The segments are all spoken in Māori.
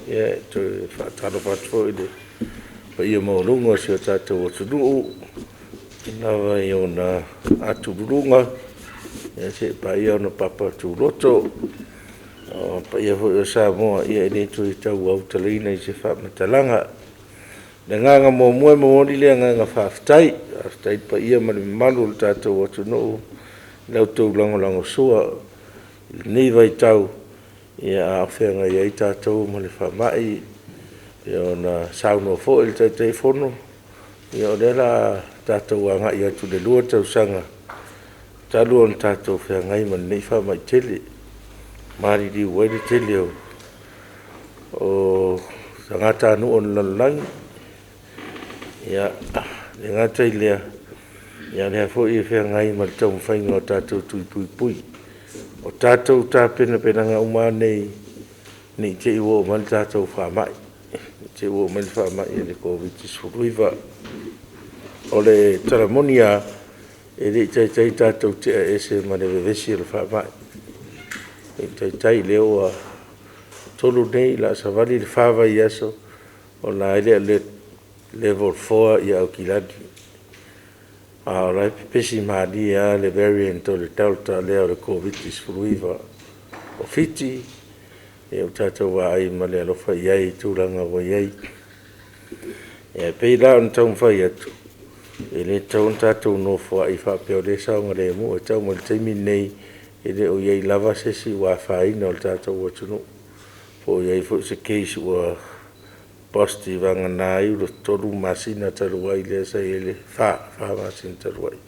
ia te whaatara whatfo i le pa ia maurunga si o tatou atunu'u nawa i o na atururunga ia se pa ia o na papa tūroto pa ia fo i o Samoa ia i nei tui taualaga i se whaamatalaga le nganga mua mawoni le nganga whaafitai pa ia ma le malu le tatou atunu'u lau tau lango sua nei vai tau ia a whenga iai tatou ma le whamai ia o na sauno fo i le tai fono ia o la tatou anga ia tu le lua tau sanga talu on tatou whenga i ma nei whamai tele mari di wai le tele o tangata anu on lalolagi ia le ngata i lea ia lea fo i whenga i ma le tau mwhainga o tatou Tui Puipui o tatou tā pena ngā uma nei ni te iwo o mani tatou whamai te iwo o mani whamai e le Koviti suruiva o le taramonia e le tai tatou te a ese ma le vevesi e le whamai e tai leo a tolu nei la savali le whawa i aso o la ele le level 4 i au kiladi a rai pesi maadi a le variant o le delta leo le Koviti suruiva o fiti e o tatou vaai ma le alofa iai tūranga wa iai e pei la on tau mwhai atu e le tau tatou no foa'i whapeo le saonga le mu e tau ma le taimi nei e le o iai lava sesi wa whaina o le tatou atunu po iai fo se case ua positive anga nā iu lo tolu masina talu wai le sa i le wha masina talu wai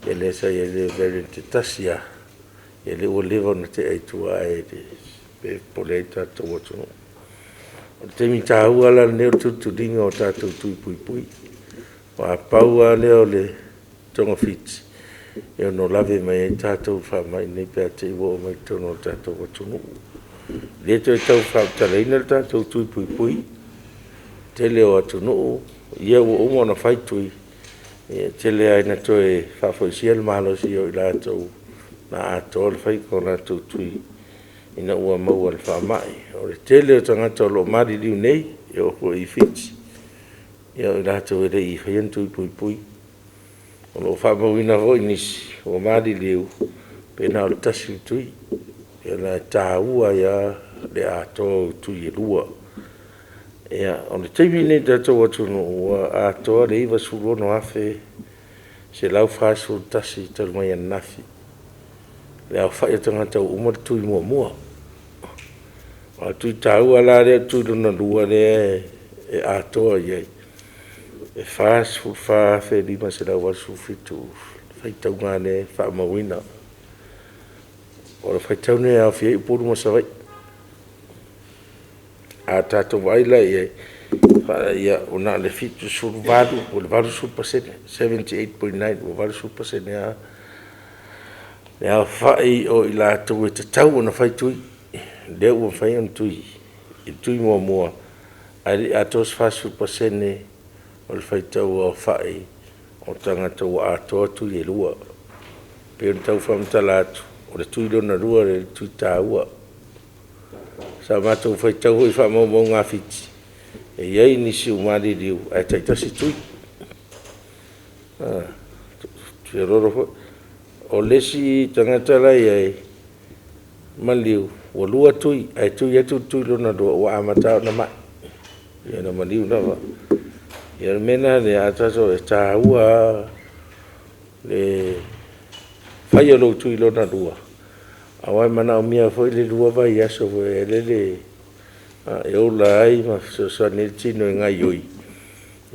e le sa i le variant te tasia e le ua lewa na te aitua e le polei tatou atunu o te mi tāua la neo tuturinga o tatou Tui Puipui o a paua leo le tonga fiti e no lave mai e tatou whamai nei pia te iwo o mai tono o tatou atunu le to e tau whaatalaina le tatou Tui Puipui te leo atunu'u ia ua uma ona faitui te lea ina toe whaafoisia le Mālō si o i lātou na atoa le whaiko na tui ina ua maua le whaamai o le te leo tangata o lo mari liu nei e o kua i fiti ia o i lātou e rei i whaian Tui Puipui o lo whaamauina hoi nisi o mari liu pena o le tasi tui ia la tāua ia le atoa tui e lua ia o le taimi nei tatou atunu ua atoa le iwa surono afe se lau whaasu tasi talu mai anafi le au whaia tangata o umar tui mua a tui tāua la rea tui luna lua rea e atoa iai e whaasu whaafe lima se lau wasu fitu whaitau ngā ne whaamawina o le whaitau ne au fia i puru masawai a tatou vaila ia ia ona le fitu suru valu o le valu suru pasene 78.9 o valu suru pasene a le a whai o i lātou e tatau ona whaitui le ua whai on tui i tui mua a tos whasu pasene o le whaitau o whai o tangata o atoa tui e lua pe on tau whamtala atu o le tui lona lua le tui tāua sa mātou whaitau hoi whamau ngā fiti e iai nisi umari liu ai taitasi tui tui roro hoi o lesi tangata lai ai maliu o lua tui ai tui atu tui lona lua o amatau na mai ia na maliu na wa ia mena le ataso e tāua le whaia lo tui lona lua awai mana o mia foi le lua vai aso e le e ola ai ma fesoasoani le tino e ngai oi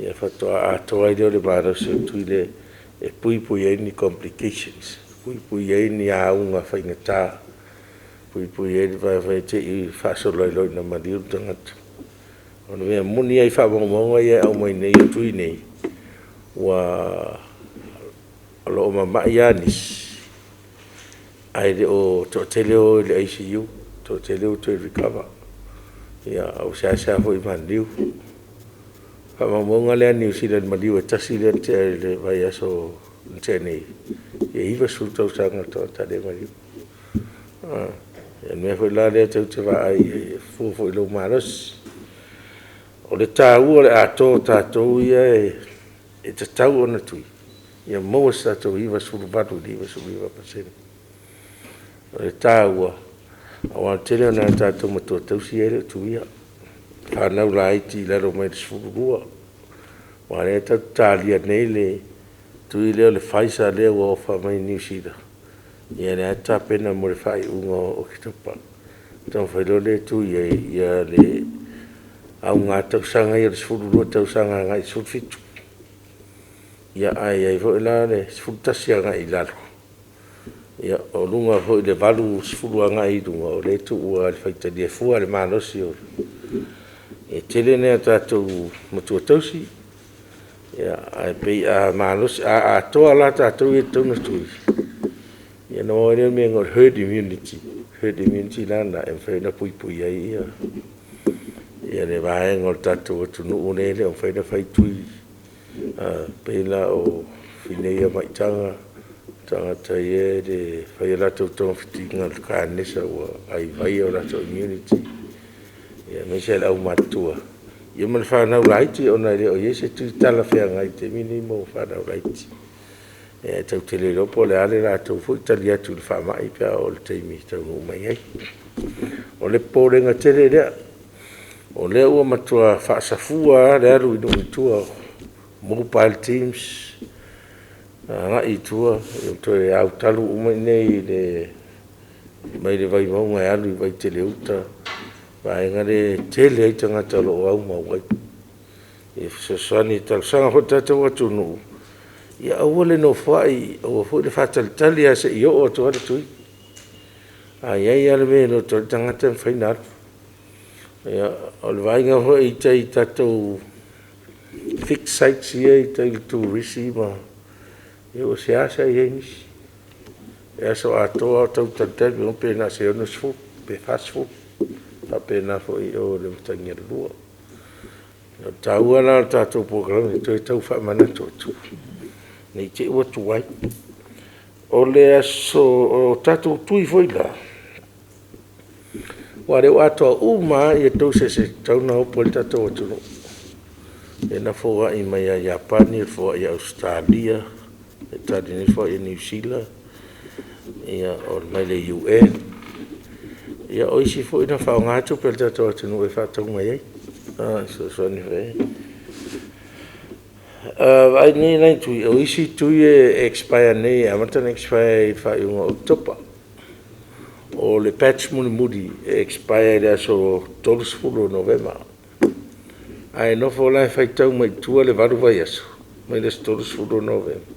ia whatoa atoa i leo le mara se tui le e puipuia ni complications puipuia ni aunga faigatā puipuia ni vai te i whaasoloi na mariu tangata ona mea muni ai whaamaunga ia au mai nei o tui nei ua alo o mamai anis ai le o to tele o le ICU to tele o to recover ia au sa fo i mandiu pa mo le New Zealand mandiu e tasi le te vai aso te nei e iva su tau sanga to ta de mandiu e mea foi la lea tau te vaai fua foi lo marosi o le tāua le atoa tatou ia e tatau ona tui ia maua sa tatou iwa suru vatu li iwa suru iwa pasene o le tāua awa tele ona tatou matua tausi e le tuia whanau la iti laro mai le suru rua wa le tau tālia nei le tui leo le faisa leo o wha mai New Zealand ia le ata pena mo le fai unga o Oketopa tau whailo le tui ia le au ngā tausanga ia le sifuru rua tausanga ngai sulfitu ia ai vo ila le sifuru tasi ngai lalo ia o lunga vo le valu sifuru ngai dunga o le tu ua le faita dia fua le manosi o e tele ne tatou matua tausi ia ai pei a manosi a atoa la tatou e tonu tui ia no ele me ngor herd immunity lana e whaina puipuia ia ia le vae ngor tatou atunu'u nele o whaina whaitui peila o whinea maitanga tangata ia le whaia latou tongafitinga le kānesa ua ai vai o latou immunity ia me se au matua ia man whanau laiti o nai leo ia se tui tala whea ngai te minimo whanau laiti e tau te le ropo le ale latou fui tali atu le whamai pia o le teimi tau umai ai o le pōrenga tere lea o lea ua matua whaasafua le alu inu itua mobile teams aga'i tua e toe au talu umai nei le mai le vai maunga e alu i vai tele uta vaenga le tele ai tangata lo au mauai e fesoasoani talusanga ho tatou atunu'u ia aua le no foa'i o foi le fatalitali a se i o'o atu ala tui ai ai ale me no tole tangata mwhaina atu ia o le vainga hoi i tai tatou fixed sites ia i tai le turisi ma ia o se asa i ei nisi e asa o atoa o tau talitali o pena se ono sifu pe fast food pa pena hoi o le mtangia le lua o taua la tatou programa i toi tau whamana totu nei te ua tuai o le aso o tatou tui foi la wa le atoa uma ia tau se tauna opo le tatou atunu'u e na foa'i mai a Japani, e foa'i a Australia, e tali ni foa'i a New Zealand, ia o mai le UN, ia o isi fo'i na whaongatu pe le tatou atunu'u e whatau mai ai. Soasoani whai. Ai ni nai tui, o isi tui e expire nei, amatana expire i wha'i unga Oketopa. O le patch mulimuli e expire le aso tolosfulu Novema. Ai no fo lai faitau mai tua le varu vai aso, mai le tolosfulu Novema.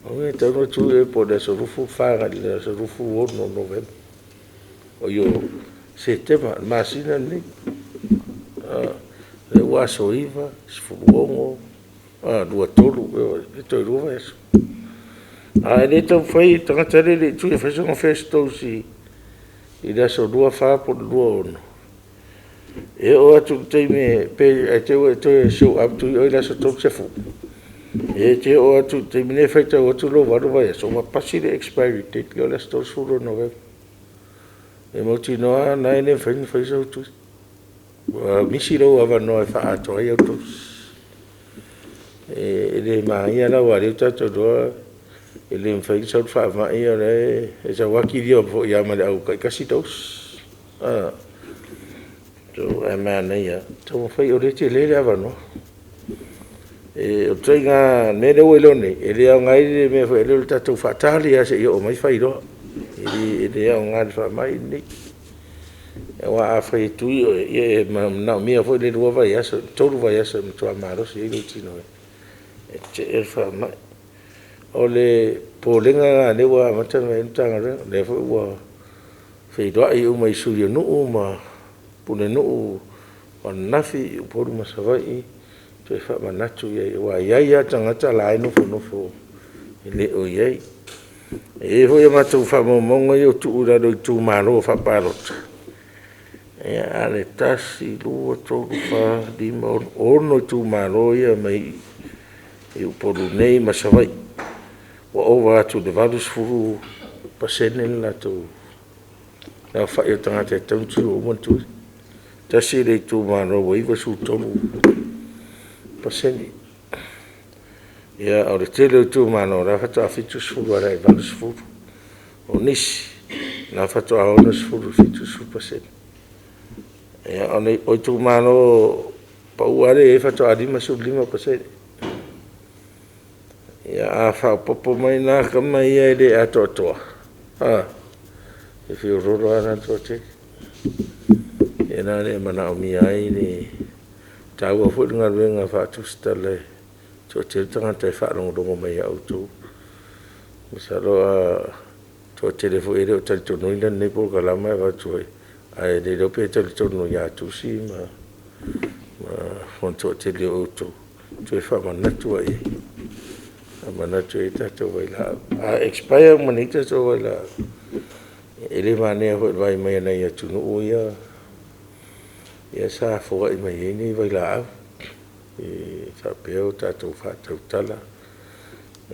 O e tau no tu e po le aso rufu whaanga, le aso rufu ono Novema. O io se tema, masina ni, le ua soiva, sifuru ongo, lua tolu, e toi rua vai aso. Ai le tau whai, tangata le tu e whaisonga festo si i le aso lua whapo lua ono. E o atu teime, e te o e toi show up tu i o i le aso tolu sefu. E te o atu teime ne whaita o atu lo waru vai aso, ma pasi le expiry date le o le aso tolu suru Novema. E mauti noa nai ne whaisa utu. Misi rau awa noa e wha ato ai auto. E le maia la wari utato doa, e le mwhaisa utu wha mai o le, e sa waki dio po i amale au kai kasi taus. So e mea nei a, tau mwhai o rete le le awa noa. E o trai ngā nere o elone, e le au ngai le mea wha ele tatou whatali a se i o mai whai roa. E le au ngai wha mai nei. E wa a whai tui o e nao mea whai le rua vai asa, toru vai asa mtua marosi e tino e. E te e wha mai. O le pōlenga ngā lewa matanga e ntanga rea, le whai ua whai roa i umai suri o nuu ma pune nuu o nafi u poru masawai to e wha manatu iai wa iai a tangata la e nofo e le o iai. E hoi a matau wha monga i o tu uraro i tu Mālō wha parota. E ale tasi lua tolu wha lima ono i tu Mālō ia mai i uporu nei masawai. Wa owa atu le valus furu pasene la na fa'i o tangata tauntu o mantu tasi le tu Mālō wai wa su tolu paseni ia o le tele tu Mālō la fatu afitu sulu ala e valu sulu o nisi na fatu aona sulu fitu sulu paseni ia o tu Mālō pa uare e fatu adima sulu lima paseni ia a fa popo mai na kama ia ele atoa e fio roro ana tote e na le mana o mi ai ni tau a fu nga venga fa tu stale tote tanga te fa rongo mai auto misalo a tote le fu ele o tal to no ina ne po kala mai va tu ai de do pe tal to no ya tu si ma fon tote le auto tu fa mana tu ai mana tu ita to vailā'au a expire manita to vailā'au ele mane ho vai mai na ia atunu'u ia sa foa'i mai ni vailā'au e sa peo tatou fa'atautala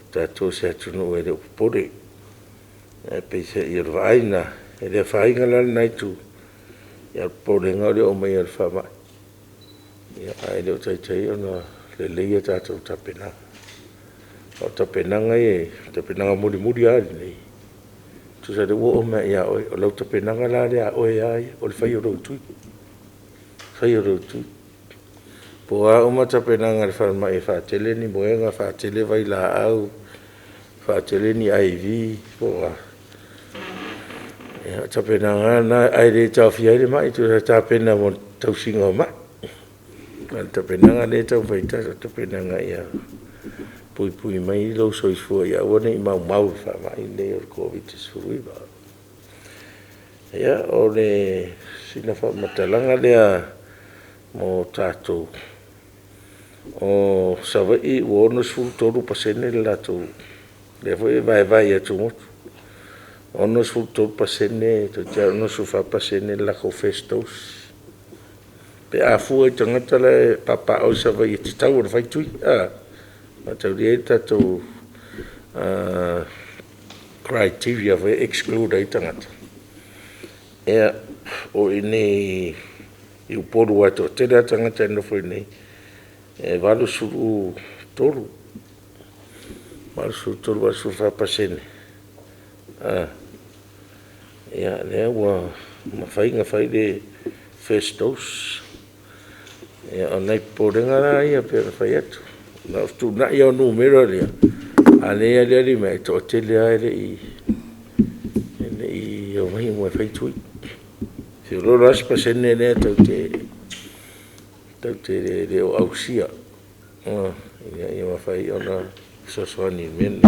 tatou se atunu'u ele popole e peisa ia vaai na ele faiga lanai tu ia popolega o le o mai le fa'ama'i ia ai le o taitai ona lelei tatou tapenaga o tapenaga e tapenaga mulimuli a lenei tu sa de wo me ya o lo tapenaga la le a o ya o le fai o tui po a o ma tapenaga le fa mai fa tele ni moenga fa tele vailā'au fa tele ni iv po a ya tapenaga na ai le tafia le mai tu sa tapena mo tausinga ma tapenaga le tau faita tapenaga ia puipui mai lo soifua ia ona I mau fa mai le o Koviti sui ba ia o le sina fa matalanga le mo tatou o savai o no sul todo pasene la tu le foi vai tu moto ono sul todo pasene to ja no su fa pasene la ko festos pe a fu e tangata le papa o savai ti tau fai tui Tatou tatou criteria for exclude ai tangata. Ea o ine I uporu ato tera tangata no foi nei. E valu suru toru. Valu suru toru valu suru whapasene. Ea lea ua mawhainga whai le first dose. Ea o nei porenga ra ia pera whai atu. Na tu na ia numero lia ale ale me to tele ale I o mai mo fai tui se lo ras pasene ne to te le o ausia ia ia fai ona fesoasoani men